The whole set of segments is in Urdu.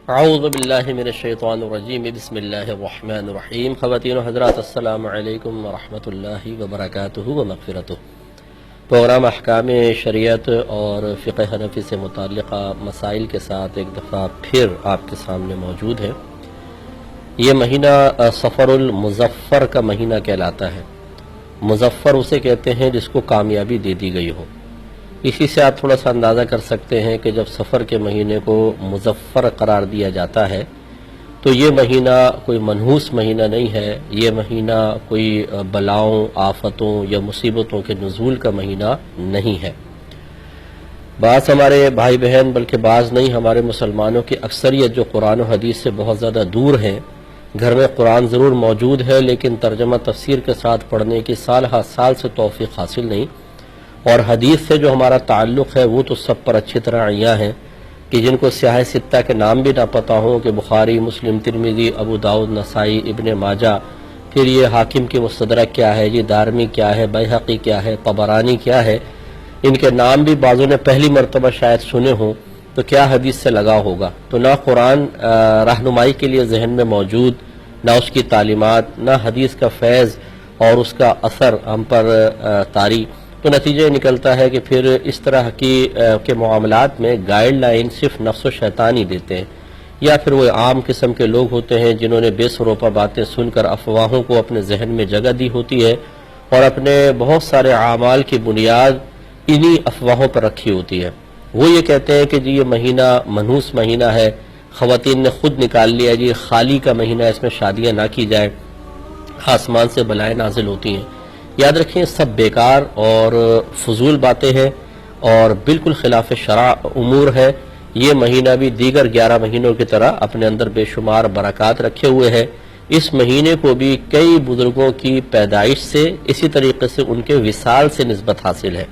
اعوذ باللہ من الشیطان الرجیم بسم اللہ الرحمن الرحیم۔ خواتین و حضرات السلام علیکم ورحمۃ اللہ وبرکاتہ و مغفرتہ۔ پروگرام احکام شریعت اور فقہ حنفی سے متعلقہ مسائل کے ساتھ ایک دفعہ پھر آپ کے سامنے موجود ہے۔ یہ مہینہ سفر المظفر کا مہینہ کہلاتا ہے۔ مظفر اسے کہتے ہیں جس کو کامیابی دے دی گئی ہو۔ اسی سے آپ تھوڑا سا اندازہ کر سکتے ہیں کہ جب سفر کے مہینے کو مظفر قرار دیا جاتا ہے تو یہ مہینہ کوئی منحوس مہینہ نہیں ہے، یہ مہینہ کوئی بلاؤں، آفتوں یا مصیبتوں کے نزول کا مہینہ نہیں ہے۔ بعض ہمارے بھائی بہن، بلکہ بعض نہیں، ہمارے مسلمانوں کی اکثریت جو قرآن و حدیث سے بہت زیادہ دور ہیں، گھر میں قرآن ضرور موجود ہے لیکن ترجمہ تفسیر کے ساتھ پڑھنے کی سال ہر سال سے توفیق حاصل نہیں، اور حدیث سے جو ہمارا تعلق ہے وہ تو سب پر اچھی طرح عیاں ہیں کہ جن کو سیاہ ستہ کے نام بھی نہ پتہ ہوں کہ بخاری، مسلم، ترمذی، ابو داؤد، نسائی، ابن ماجہ، پھر یہ حاکم کی مستدرک کیا ہے، یہ دارمی کیا ہے، بیہقی کیا ہے، طبرانی کیا ہے، ان کے نام بھی بعضوں نے پہلی مرتبہ شاید سنے ہوں، تو کیا حدیث سے لگا ہوگا؟ تو نہ قرآن رہنمائی کے لیے ذہن میں موجود، نہ اس کی تعلیمات، نہ حدیث کا فیض اور اس کا اثر ہم پر طاری، تو نتیجہ نکلتا ہے کہ پھر اس طرح کے معاملات میں گائیڈ لائن صرف نفس و شیطان ہی دیتے ہیں، یا پھر وہ عام قسم کے لوگ ہوتے ہیں جنہوں نے بے سروپا باتیں سن کر افواہوں کو اپنے ذہن میں جگہ دی ہوتی ہے اور اپنے بہت سارے اعمال کی بنیاد انہی افواہوں پر رکھی ہوتی ہے۔ وہ یہ کہتے ہیں کہ جی یہ مہینہ منحوس مہینہ ہے، خواتین نے خود نکال لیا جی خالی کا مہینہ، اس میں شادیاں نہ کی جائے، آسمان سے بلائیں نازل ہوتی ہیں۔ یاد رکھیں سب بیکار اور فضول باتیں ہیں اور بالکل خلاف شرع امور ہے۔ یہ مہینہ بھی دیگر 11 مہینوں کی طرح اپنے اندر بے شمار برکات رکھے ہوئے ہے۔ اس مہینے کو بھی کئی بزرگوں کی پیدائش سے، اسی طریقے سے ان کے وصال سے نسبت حاصل ہے۔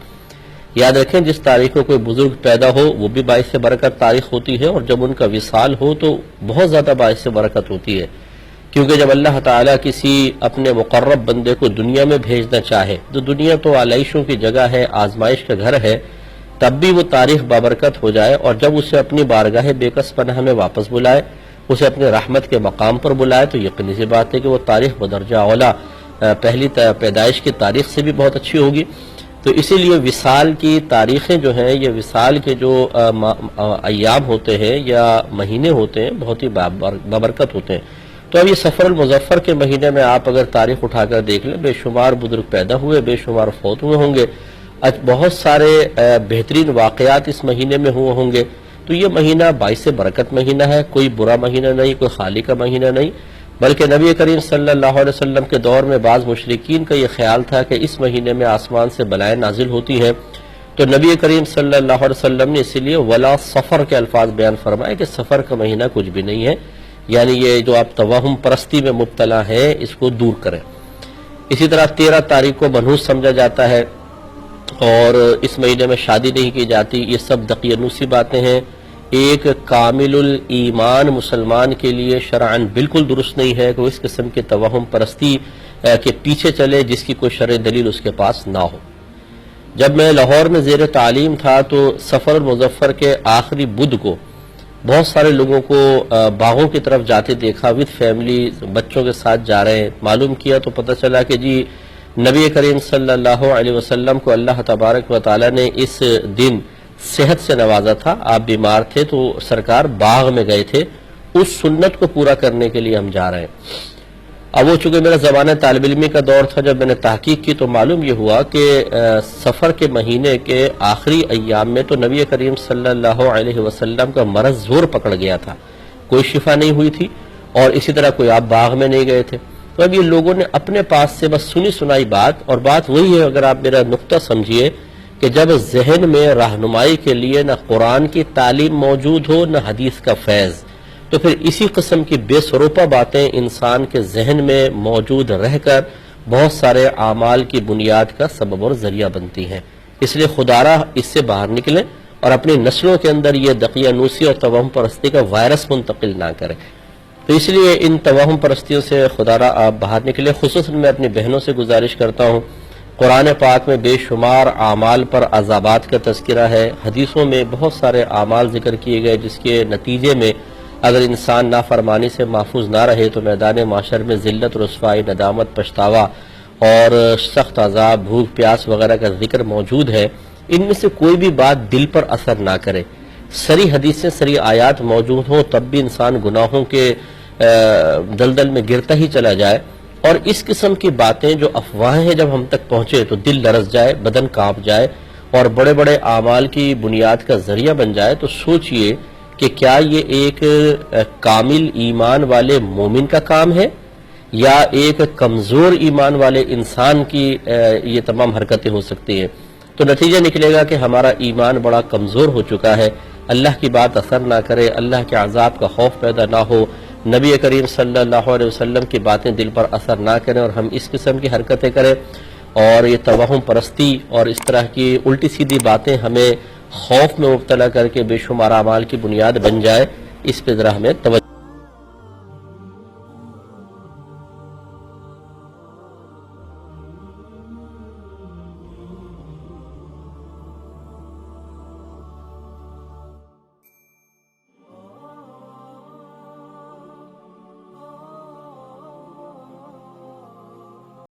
یاد رکھیں جس تاریخ کو کوئی بزرگ پیدا ہو وہ بھی باعث برکت تاریخ ہوتی ہے، اور جب ان کا وصال ہو تو بہت زیادہ باعث برکت ہوتی ہے، کیونکہ جب اللہ تعالیٰ کسی اپنے مقرب بندے کو دنیا میں بھیجنا چاہے تو دنیا تو آلائشوں کی جگہ ہے، آزمائش کا گھر ہے، تب بھی وہ تاریخ بابرکت ہو جائے، اور جب اسے اپنی بارگاہ بے کس پناہ میں واپس بلائے، اسے اپنے رحمت کے مقام پر بلائے، تو یقینی سی بات ہے کہ وہ تاریخ بدرجہ اولا پہلی پیدائش کی تاریخ سے بھی بہت اچھی ہوگی۔ تو اسی لیے وصال کی تاریخیں جو ہیں، یہ وصال کے جو ایام ہوتے ہیں یا مہینے ہوتے ہیں بہت ہی بابرکت ہوتے ہیں۔ تو اب یہ سفر المظفر کے مہینے میں آپ اگر تاریخ اٹھا کر دیکھ لیں، بے شمار بزرگ پیدا ہوئے، بے شمار فوت ہوئے ہوں گے، بہت سارے بہترین واقعات اس مہینے میں ہوئے ہوں گے۔ تو یہ مہینہ باعث برکت مہینہ ہے، کوئی برا مہینہ نہیں، کوئی خالی کا مہینہ نہیں، بلکہ نبی کریم صلی اللہ علیہ وسلم کے دور میں بعض مشرکین کا یہ خیال تھا کہ اس مہینے میں آسمان سے بلائیں نازل ہوتی ہیں، تو نبی کریم صلی اللہ علیہ وسلم نے اسی لیے ولا سفر کے الفاظ بیان فرمائے کہ سفر کا مہینہ کچھ بھی نہیں ہے، یعنی یہ جو آپ توہم پرستی میں مبتلا ہیں اس کو دور کریں۔ اسی طرح 13 تاریخ کو منحوس سمجھا جاتا ہے اور اس مہینے میں شادی نہیں کی جاتی، یہ سب دقیانوسی باتیں ہیں۔ ایک کامل الایمان مسلمان کے لیے شرعاً بالکل درست نہیں ہے کہ وہ اس قسم کے توہم پرستی کے پیچھے چلے جس کی کوئی شرعی دلیل اس کے پاس نہ ہو۔ جب میں لاہور میں زیر تعلیم تھا تو سفر المظفر کے آخری بدھ کو بہت سارے لوگوں کو باغوں کی طرف جاتے دیکھا، وتھ فیملی بچوں کے ساتھ جا رہے ہیں۔ معلوم کیا تو پتہ چلا کہ جی نبی کریم صلی اللہ علیہ وسلم کو اللہ تبارک و تعالی نے اس دن صحت سے نوازا تھا، آپ بیمار تھے تو سرکار باغ میں گئے تھے، اس سنت کو پورا کرنے کے لیے ہم جا رہے ہیں۔ اب وہ چونکہ میرا زمانہ طالب علمی کا دور تھا، جب میں نے تحقیق کی تو معلوم یہ ہوا کہ سفر کے مہینے کے آخری ایام میں تو نبی کریم صلی اللہ علیہ وسلم کا مرض زور پکڑ گیا تھا، کوئی شفا نہیں ہوئی تھی، اور اسی طرح کوئی آپ باغ میں نہیں گئے تھے۔ تو اب یہ لوگوں نے اپنے پاس سے بس سنی سنائی بات، اور بات وہی ہے، اگر آپ میرا نقطہ سمجھیے کہ جب ذہن میں رہنمائی کے لیے نہ قرآن کی تعلیم موجود ہو نہ حدیث کا فیض، تو پھر اسی قسم کی بے سروپا باتیں انسان کے ذہن میں موجود رہ کر بہت سارے اعمال کی بنیاد کا سبب اور ذریعہ بنتی ہیں۔ اس لیے خدارہ اس سے باہر نکلیں اور اپنی نسلوں کے اندر یہ دقیانوسی اور توہم پرستی کا وائرس منتقل نہ کریں۔ تو اس لیے ان توہم پرستیوں سے خدارہ آپ باہر نکلیں۔ خصوصاً میں اپنی بہنوں سے گزارش کرتا ہوں، قرآن پاک میں بے شمار اعمال پر عذابات کا تذکرہ ہے، حدیثوں میں بہت سارے اعمال ذکر کیے گئے جس کے نتیجے میں اگر انسان نافرمانی سے محفوظ نہ رہے تو میدان معاشر میں ذلت، رسوائی، ندامت، پچھتاوا اور سخت عذاب، بھوک پیاس وغیرہ کا ذکر موجود ہے۔ ان میں سے کوئی بھی بات دل پر اثر نہ کرے، سری حدیثیں، سری آیات موجود ہوں تب بھی انسان گناہوں کے دلدل میں گرتا ہی چلا جائے، اور اس قسم کی باتیں جو افواہیں ہیں جب ہم تک پہنچے تو دل لرز جائے، بدن کانپ جائے اور بڑے بڑے اعمال کی بنیاد کا ذریعہ بن جائے، تو سوچئے کہ کیا یہ ایک کامل ایمان والے مومن کا کام ہے یا ایک کمزور ایمان والے انسان کی یہ تمام حرکتیں ہو سکتی ہیں؟ تو نتیجہ نکلے گا کہ ہمارا ایمان بڑا کمزور ہو چکا ہے، اللہ کی بات اثر نہ کرے، اللہ کے عذاب کا خوف پیدا نہ ہو، نبی کریم صلی اللہ علیہ وسلم کی باتیں دل پر اثر نہ کریں اور ہم اس قسم کی حرکتیں کریں، اور یہ توہم پرستی اور اس طرح کی الٹی سیدھی باتیں ہمیں خوف میں مبتلا کر کے بے شمار اعمال کی بنیاد بن جائے، اس پہ ذرا ہمیں توجہ